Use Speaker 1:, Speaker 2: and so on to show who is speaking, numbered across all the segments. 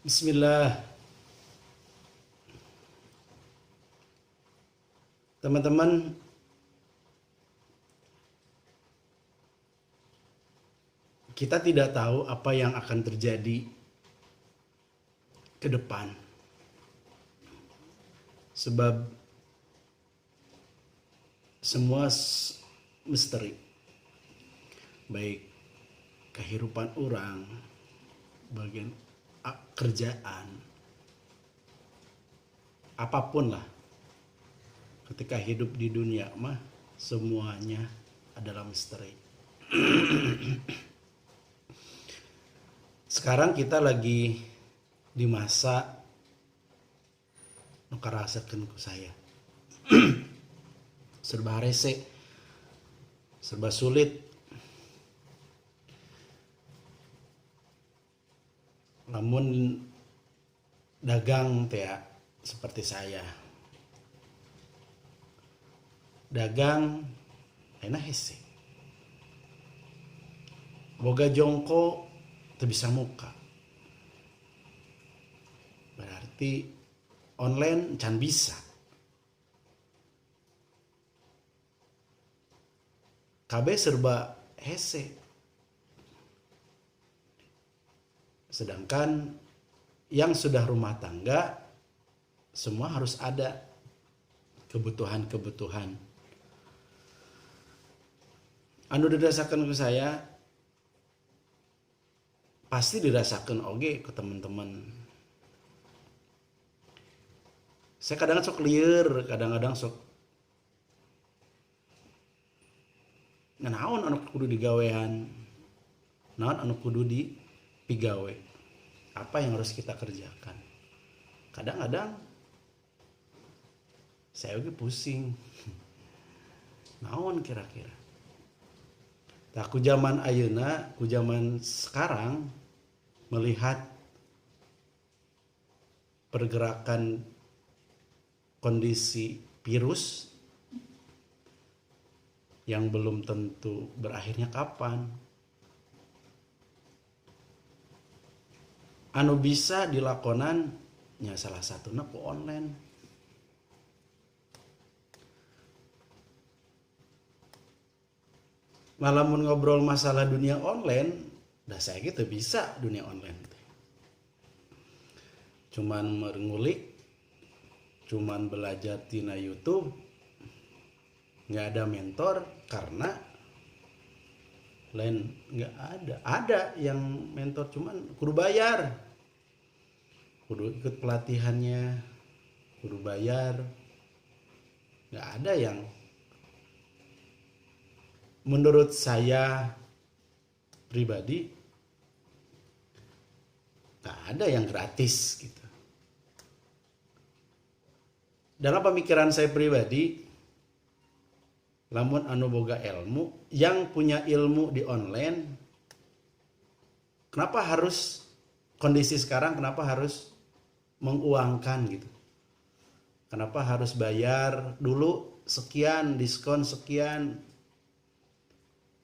Speaker 1: Bismillah. Teman-teman, kita tidak tahu apa yang akan terjadi ke depan. Sebab semua misteri. Baik kehidupan orang, bagian kerjaan, apapun lah. Ketika hidup di dunia mah semuanya adalah misteri. Sekarang kita lagi di masa nukarasakeun ku saya. Serba rese, serba sulit. Namun dagang teh seperti saya. Dagang enak hese. Boga jongko teu bisa muka. Berarti online can bisa. Kabeh serba hese. Sedangkan yang sudah rumah tangga semua harus ada kebutuhan-kebutuhan. Anu dirasakan ke saya pasti dirasakan oge ke teman-teman. Saya kadang sok lieur, kadang-kadang sok naon anu kudu digawean, naon anu kudu dipigawe, apa yang harus kita kerjakan. Kadang-kadang saya oge pusing. Naon kira-kira. Nah, ku zaman ayeuna, ku zaman sekarang melihat pergerakan kondisi virus yang belum tentu berakhirnya kapan. Anu bisa dilakonan nya salah satuna ku online. Malamun ngobrol masalah dunia online, dah saya gitu bisa dunia online. Cuman mengulik, cuman belajar tina YouTube, nggak ada mentor karena lain nggak ada. Ada yang mentor cuman kudu bayar, kudu ikut pelatihannya, kudu bayar. Nggak ada yang menurut saya pribadi nggak ada yang gratis gitu. Dalam pemikiran saya pribadi, lamun anu boga ilmu, yang punya ilmu di online, kenapa harus kondisi sekarang kenapa harus menguangkan gitu? Kenapa harus bayar dulu sekian, diskon sekian?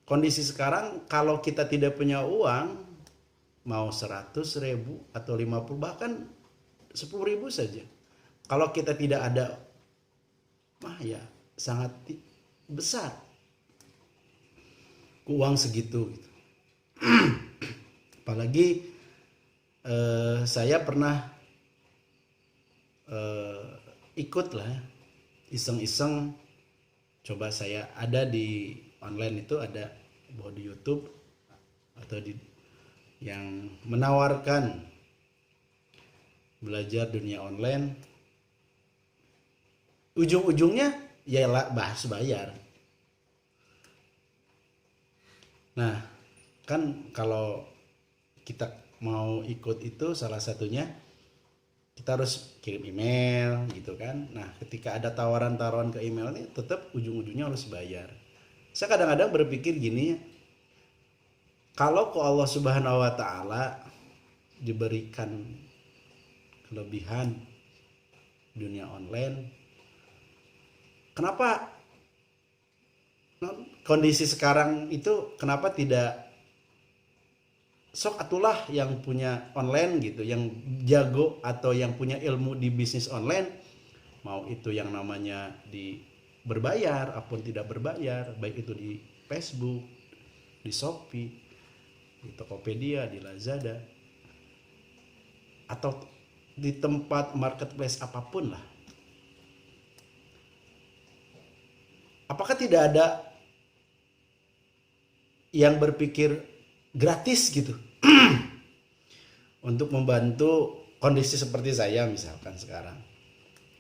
Speaker 1: Kondisi sekarang kalau kita tidak punya uang, mau 100.000 atau 50 bahkan 10.000 saja. Kalau kita tidak ada, mah ya sangat besar uang segitu. Gitu. Apalagi saya pernah ikut lah, iseng-iseng. Coba saya ada di online itu ada bahwa di YouTube atau di yang menawarkan belajar dunia online, ujung-ujungnya ya bahas bayar. Nah kan kalau kita mau ikut itu salah satunya kita harus kirim email gitu kan. Nah ketika ada tawaran-tawaran ke email ini tetap ujung-ujungnya harus bayar. Saya kadang-kadang berpikir gini, kalau ke Allah Subhanahu wa Ta'ala diberikan kelebihan dunia online, kenapa kondisi sekarang itu kenapa tidak sok atulah yang punya online gitu, yang jago atau yang punya ilmu di bisnis online, mau itu yang namanya di berbayar apun tidak berbayar, baik itu di Facebook, di Shopee, di Tokopedia, di Lazada, atau di tempat marketplace apapun lah. Apakah tidak ada yang berpikir gratis gitu untuk membantu kondisi seperti saya misalkan sekarang?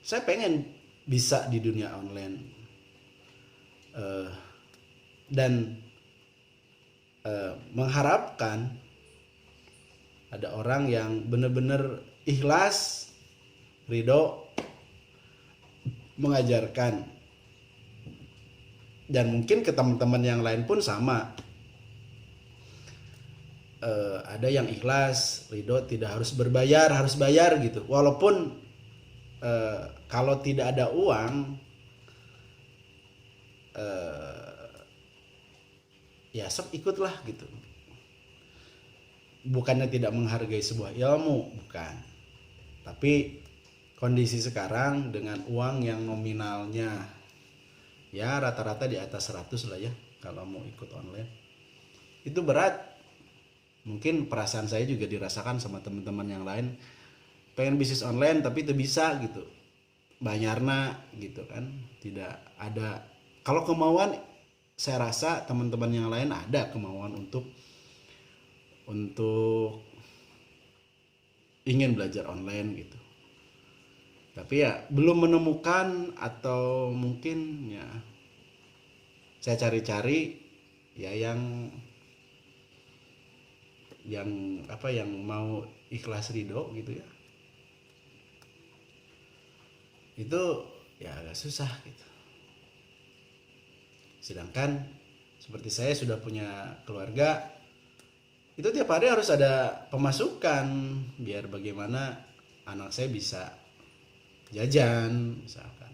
Speaker 1: Saya pengen bisa di dunia online, dan mengharapkan ada orang yang benar-benar ikhlas, ridho mengajarkan, dan mungkin ke teman-teman yang lain pun sama. Ada yang ikhlas, ridho, tidak harus berbayar, harus bayar gitu. Walaupun kalau tidak ada uang, ya sok ikutlah gitu. Bukannya tidak menghargai sebuah ilmu, bukan. Tapi kondisi sekarang dengan uang yang nominalnya ya rata-rata di atas 100 lah ya kalau mau ikut online, itu berat. Mungkin perasaan saya juga dirasakan sama teman-teman yang lain, pengen bisnis online tapi itu bisa gitu, bayarnya gitu kan, tidak ada. Kalau kemauan, saya rasa teman-teman yang lain ada kemauan untuk ingin belajar online gitu, tapi ya belum menemukan, atau mungkin ya saya cari-cari ya yang mau ikhlas ridho gitu ya, itu ya agak susah gitu. Sedangkan seperti saya sudah punya keluarga, itu tiap hari harus ada pemasukan biar bagaimana anak saya bisa jajan misalkan,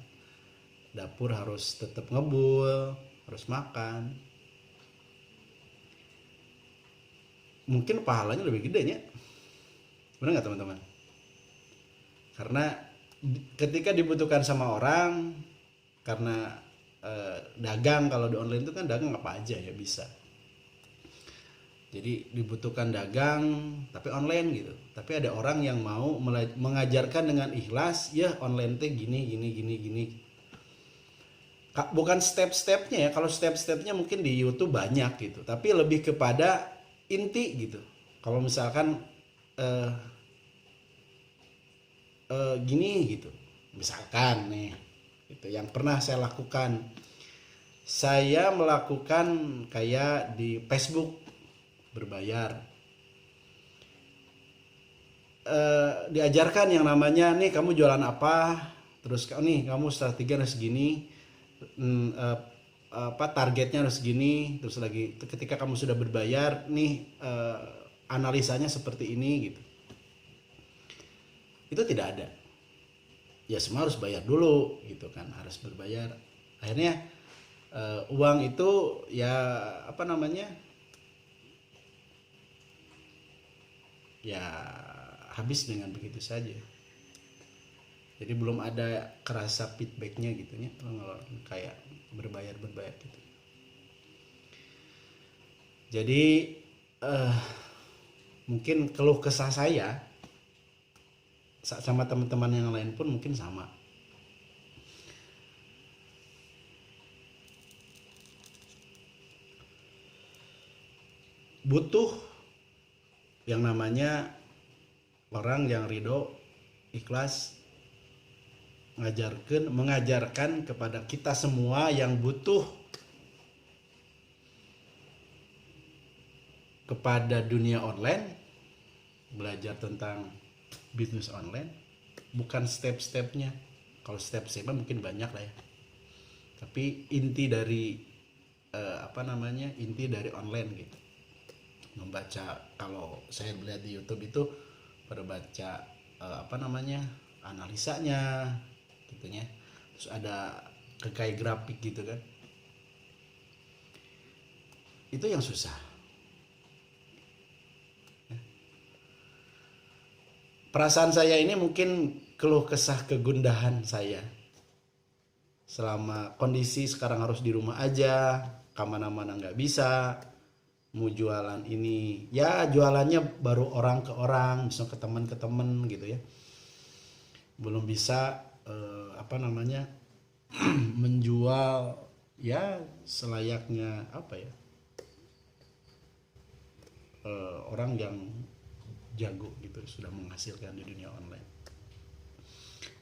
Speaker 1: dapur harus tetap ngebul, harus makan. Mungkin pahalanya lebih gede ya, benar nggak teman-teman? Karena ketika dibutuhkan sama orang, karena dagang, kalau di online itu kan dagang apa aja ya bisa. Jadi dibutuhkan dagang tapi online gitu. Tapi ada orang yang mau mengajarkan dengan ikhlas, ya online teh gini. Bukan step-stepnya ya. Kalau step-stepnya mungkin di YouTube banyak gitu. Tapi lebih kepada inti gitu. Kalau misalkan gini gitu. Misalkan nih, gitu. Yang pernah saya lakukan. Saya melakukan kayak di Facebook berbayar. Diajarkan yang namanya nih, kamu jualan apa, terus nih kamu strategi harus segini, targetnya harus segini, terus lagi ketika kamu sudah berbayar nih, analisanya seperti ini gitu. Itu tidak ada, ya semua harus bayar dulu gitu kan, harus berbayar. Akhirnya uang itu ya ya habis dengan begitu saja. Jadi belum ada kerasa feedbacknya gitu ya, kayak berbayar gitu. Jadi mungkin keluh kesah saya sama teman-teman yang lain pun mungkin sama. Butuh yang namanya orang yang ridho, ikhlas, mengajarkan kepada kita semua yang butuh kepada dunia online, belajar tentang bisnis online. Bukan step-stepnya. Kalau step-stepnya mungkin banyak lah ya, tapi inti dari inti dari online gitu. Membaca, kalau saya melihat di YouTube itu pada baca analisanya gitu ya. Terus ada kayak grafik gitu kan. Itu yang susah. perasaan saya ini mungkin keluh kesah kegundahan saya selama kondisi sekarang harus di rumah aja, kemana-mana nggak bisa, mau jualan ini ya jualannya baru orang ke orang, bisa ke teman gitu ya, belum bisa menjual ya selayaknya orang yang jago gitu sudah menghasilkan di dunia online.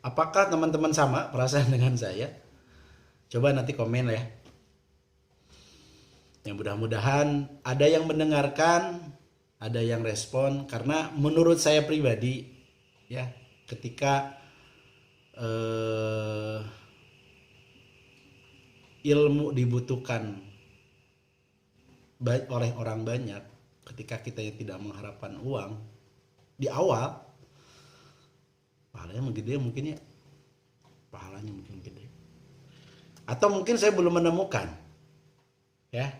Speaker 1: Apakah teman-teman sama perasaan dengan saya? Coba nanti komen ya. Yang mudah-mudahan ada yang mendengarkan, ada yang respon, karena menurut saya pribadi ya ketika ilmu dibutuhkan baik oleh orang banyak, ketika kita yang tidak mengharapkan uang di awal, pahalanya gede mungkin ya, pahalanya mungkin gede. Atau mungkin saya belum menemukan, ya,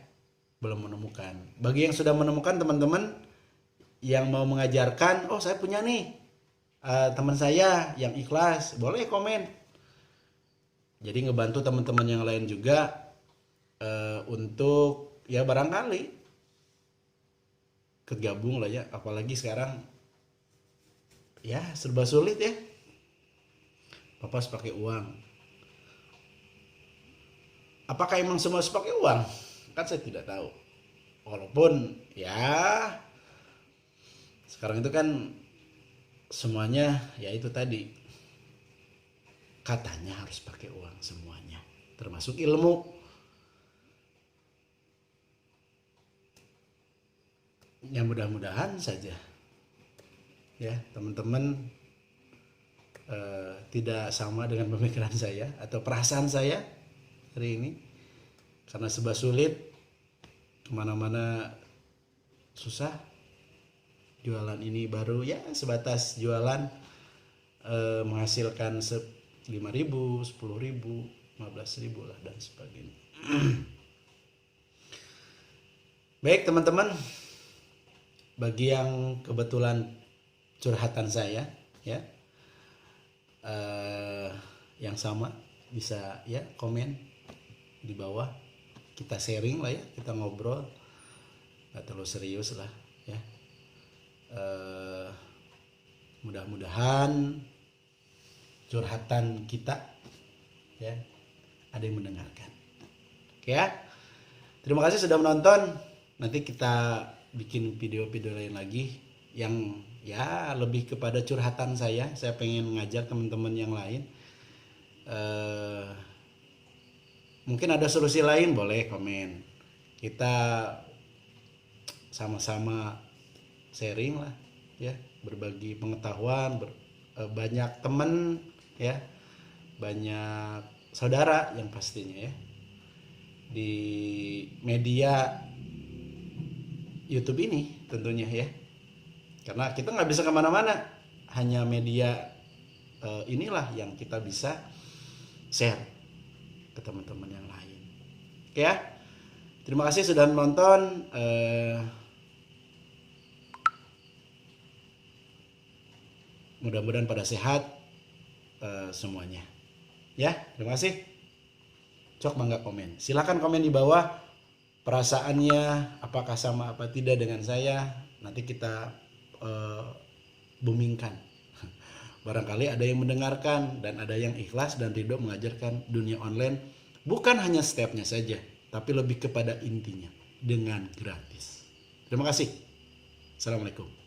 Speaker 1: belum menemukan. Bagi yang sudah menemukan teman-teman yang mau mengajarkan, oh saya punya nih teman saya yang ikhlas, boleh komen. Jadi ngebantu teman-teman yang lain juga untuk ya barangkali kegabung lah ya, apalagi sekarang ya serba sulit ya, apa harus pakai uang. Apakah emang semua harus pakai uang? Kan saya tidak tahu. Walaupun ya sekarang itu kan semuanya ya itu tadi, katanya harus pakai uang semuanya, termasuk ilmu. Ya mudah-mudahan saja ya teman-teman tidak sama dengan pemikiran saya atau perasaan saya hari ini, karena serba sulit, kemana-mana susah, jualan ini baru ya sebatas jualan menghasilkan 5.000, 10.000, 15.000 lah dan sebagainya. Baik teman-teman, bagi yang kebetulan curhatan saya ya yang sama bisa ya komen di bawah, kita sharing lah ya, kita ngobrol, nggak terlalu serius lah ya. Mudah-mudahan curhatan kita ya ada yang mendengarkan. Oke ya, terima kasih sudah menonton. Nanti kita bikin video-video lain lagi yang ya lebih kepada curhatan saya pengen ngajak teman-teman yang lain, mungkin ada solusi lain, boleh komen, kita sama-sama sharing lah ya, berbagi pengetahuan, banyak teman ya, banyak saudara yang pastinya ya di media YouTube ini tentunya ya, karena kita nggak bisa kemana-mana, hanya media inilah yang kita bisa share ke teman-teman yang lain. Oke ya, terima kasih sudah menonton. Mudah-mudahan pada sehat semuanya ya. Terima kasih. Cok bangga komen, silakan komen di bawah perasaannya, apakah sama apa tidak dengan saya. Nanti kita boomingkan. Barangkali ada yang mendengarkan dan ada yang ikhlas dan ridho mengajarkan dunia online, bukan hanya stepnya saja, tapi lebih kepada intinya dengan gratis. Terima kasih. Assalamualaikum.